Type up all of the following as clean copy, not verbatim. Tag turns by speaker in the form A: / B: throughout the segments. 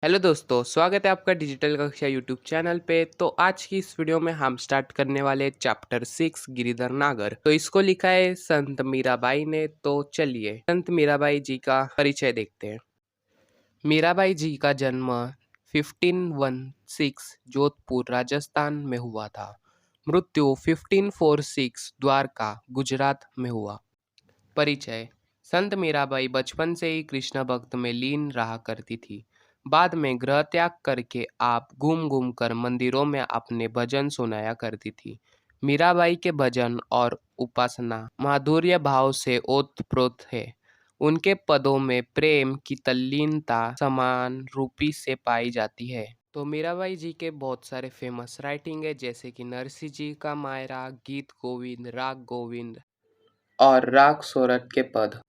A: Hello दोस्तों, स्वागत है आपका डिजिटल कक्षा यूट्यूब चैनल पे। तो आज की इस वीडियो में हम स्टार्ट करने वाले चैप्टर 6 गिरिधर नागर। तो इसको लिखा है संत मीराबाई ने। तो चलिए संत मीराबाई जी का परिचय देखते हैं। मीराबाई जी का जन्म 1516 जोधपुर राजस्थान में हुआ था। मृत्यु 1546 द्वारका गुजरात में हुआ। परिचय। संत मीराबाई बचपन से ही कृष्ण भक्त में लीन रहा करती थी। बाद में गृह त्याग करके आप घूम घूम कर मंदिरों में अपने भजन सुनाया करती थी। मीराबाई के भजन और उपासना माधुर्य भाव से ओतप्रोत है। उनके पदों में प्रेम की तल्लीनता समान रूपी से पाई जाती है। तो मीराबाई जी के बहुत सारे फेमस राइटिंग है, जैसे कि नरसिंह जी का मायरा, गीत गोविंद, राग गोविंद और राग सोरठ के पद।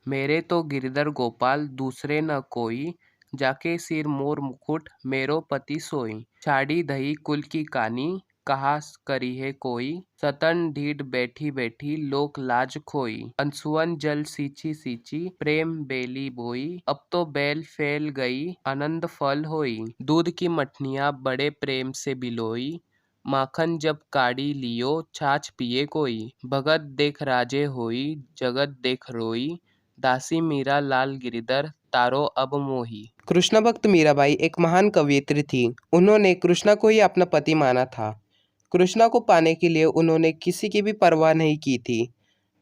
A: मेरे तो गिरधर गोपाल दूसरे न कोई, जाके सिर मोर मुकुट मेरो पति सोई। छाड़ी दही कुल की कानी, कहा करी है कोई। सतन ढीठ बैठी बैठी लोक लाज खोई। अंसुअन जल सींची सींची प्रेम बेली बोई। अब तो बैल फैल गई आनंद फल होई। दूध की मठनिया बड़े प्रेम से बिलोई। माखन जब काढ़ी लियो छाछ पिए कोई। भगत देख राजे होई जगत देख रोई। दासी मीरा लाल गिरधर तारो अब मोही। कृष्ण भक्त मीराबाई एक महान कवयित्री थी। उन्होंने कृष्णा को ही अपना पति माना था। कृष्णा को पाने के लिए उन्होंने किसी की भी परवाह नहीं की थी।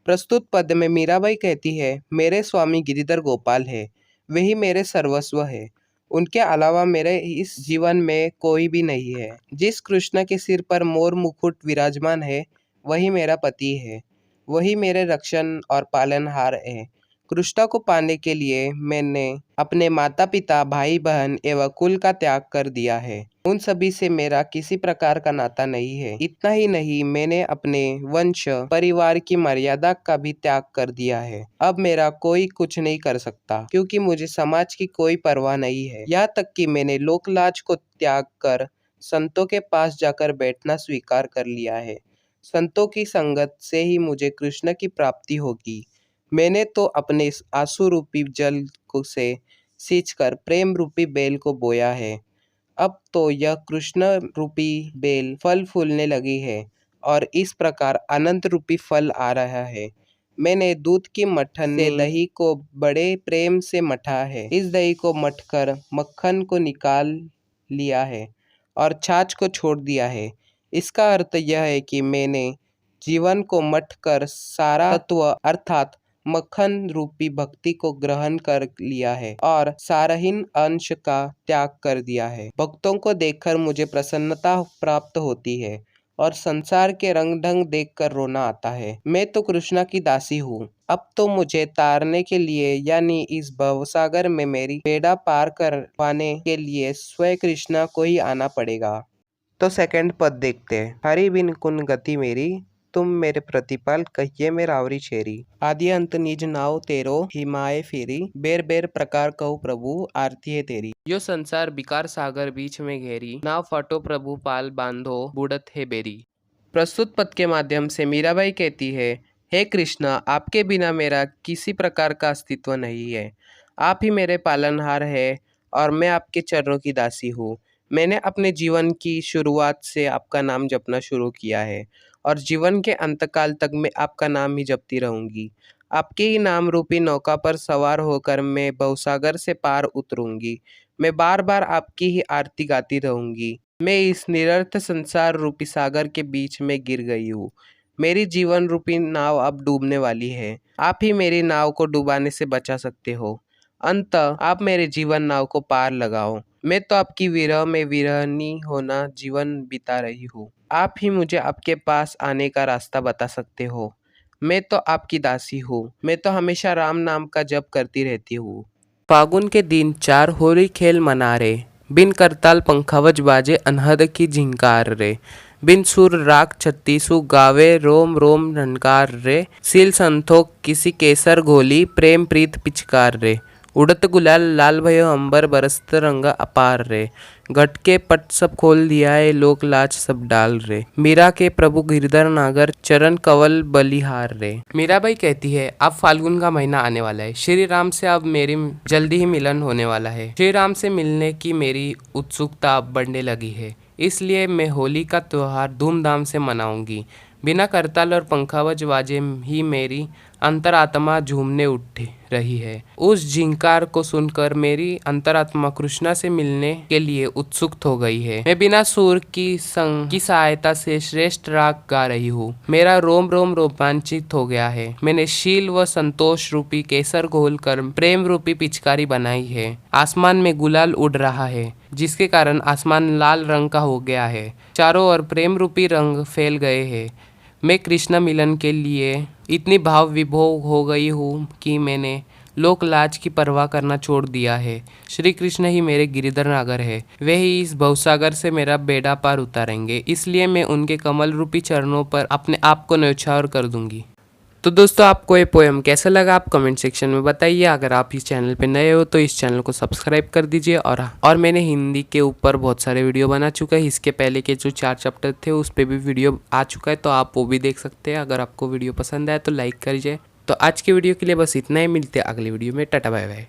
A: प्रस्तुत पद में मीराबाई कहती है, मेरे स्वामी गिरिधर गोपाल है, वही मेरे सर्वस्व है। उनके अलावा मेरे इस जीवन में कोई भी नहीं है। जिस कृष्ण के सिर पर मोर मुकुट विराजमान है, वही मेरा पति है। वही मेरे रक्षण और पालनहार है। कृष्णा को पाने के लिए मैंने अपने माता पिता, भाई बहन एवं कुल का त्याग कर दिया है। उन सभी से मेरा किसी प्रकार का नाता नहीं है। इतना ही नहीं, मैंने अपने वंश परिवार की मर्यादा का भी त्याग कर दिया है। अब मेरा कोई कुछ नहीं कर सकता, क्योंकि मुझे समाज की कोई परवाह नहीं है। यहाँ तक कि मैंने लोकलाज को त्याग कर संतों के पास जाकर बैठना स्वीकार कर लिया है। संतों की संगत से ही मुझे कृष्ण की प्राप्ति होगी। मैंने तो अपने इस आंसू रूपी जल को से सींचकर प्रेम रूपी बेल को बोया है। अब तो यह कृष्ण रूपी बेल फल फूलने लगी है और इस प्रकार अनंत रूपी फल आ रहा है। मैंने दूध की मट्ठन से दही को बड़े प्रेम से मथा है। इस दही को मथकर मक्खन को निकाल लिया है और छाछ को छोड़ दिया है। इसका अर्थ यह है कि मैंने जीवन को मथकर सारा तत्व अर्थात मक्खन रूपी भक्ति को ग्रहण कर लिया है और सारहीन अंश का त्याग कर दिया है। भक्तों को देखकर मुझे प्रसन्नता प्राप्त होती है और संसार के रंग ढंग देखकर रोना आता है। मैं तो कृष्णा की दासी हूँ। अब तो मुझे तारने के लिए यानी इस भवसागर में मेरी बेड़ा पार करवाने के लिए स्वयं कृष्णा को ही आना पड़ेगा। तो सेकंड पद देखते हैं। हरि बिन कुन गति मेरी, तुम मेरे प्रतिपाल कहिए में रावरी छेरी। आदि अंत निज नाव तेरो हिमाए फेरी। बेर बेर प्रकार कहू प्रभु आरती है तेरी। यो संसार बिकार सागर बीच में घेरी। नाव फटो प्रभु पाल बांधो बुड़त है बेरी। प्रस्तुत पद के माध्यम से मीराबाई कहती है, हे कृष्ण, आपके बिना मेरा किसी प्रकार का अस्तित्व नहीं है। आप ही मेरे पालनहार है और मैं आपके चरणों की दासी हूँ। मैंने अपने जीवन की शुरुआत से आपका नाम जपना शुरू किया है और जीवन के अंतकाल तक मैं आपका नाम ही जपती रहूंगी। आपके ही नाम रूपी नौका पर सवार होकर मैं भवसागर से पार उतरूंगी। मैं बार बार आपकी ही आरती गाती रहूंगी। मैं इस निरर्थ संसार रूपी सागर के बीच में गिर गई हूँ। मेरी जीवन रूपी नाव अब डूबने वाली है। आप ही मेरी नाव को डुबाने से बचा सकते हो। अंततः आप मेरे जीवन नाव को पार लगाओ। मैं तो आपकी विरह में विरहनी होना जीवन बिता रही हूँ। आप ही मुझे आपके पास आने का रास्ता बता सकते हो। मैं तो आपकी दासी हूँ। मैं तो हमेशा राम नाम का जप करती रहती हूँ। फागुन के दिन चार होरी खेल मनारे। बिन करताल पंखावज बाजे अनहद की झिंकार रे। बिन सुर राग छत्तीसु गावे रोम रोम रनकार रे। सील संथोक किसी केसर घोली प्रेम प्रीत पिचकार रे। उड़त गुलाल लाल भयो अंबर बरसत रंग अपार रे। घट के पट सब खोल दिया है लोक लाज सब डाल रे। मीरा के प्रभु गिरधर नागर चरण कवल बलिहार रे। मीराबाई कहती है अब फाल्गुन का महीना आने वाला है। श्री राम से अब मेरी जल्दी ही मिलन होने वाला है। श्री राम से मिलने की मेरी उत्सुकता अब बढ़ने लगी है। इसलिए मैं होली का त्योहार धूमधाम से मनाऊंगी। बिना करताल और पंखावज बाजे ही मेरी अंतरात्मा झूमने उठ रही है। उस झिंकार को सुनकर मेरी अंतरात्मा कृष्णा से मिलने के लिए उत्सुक हो गई है। मैं बिना सुर की संग की सहायता से श्रेष्ठ राग गा रही हूँ। मेरा रोम रोम रोमांचित हो गया है। मैंने शील व संतोष रूपी केसर घोल कर प्रेम रूपी पिचकारी बनाई है। आसमान में गुलाल उड़ रहा है जिसके कारण आसमान लाल रंग का हो गया है। चारों ओर प्रेम रूपी रंग फैल गए हैं। मैं कृष्ण मिलन के लिए इतनी भाव विभोर हो गई हूँ कि मैंने लोक लाज की परवाह करना छोड़ दिया है। श्री कृष्ण ही मेरे गिरधर नागर है। वे ही इस भवसागर से मेरा बेड़ा पार उतारेंगे। इसलिए मैं उनके कमल रूपी चरणों पर अपने आप को न्यौछावर कर दूंगी। तो दोस्तों आपको ये पोएम कैसा लगा आप कमेंट सेक्शन में बताइए। अगर आप इस चैनल पे नए हो तो इस चैनल को सब्सक्राइब कर दीजिए। और मैंने हिंदी के ऊपर बहुत सारे वीडियो बना चुका है। इसके पहले के जो 4 चैप्टर थे उस पर भी वीडियो आ चुका है, तो आप वो भी देख सकते हैं। अगर आपको वीडियो पसंद आए तो लाइक करिए। तो आज के वीडियो के लिए बस इतना ही। मिलते हैं अगले वीडियो में। Tata bye bye.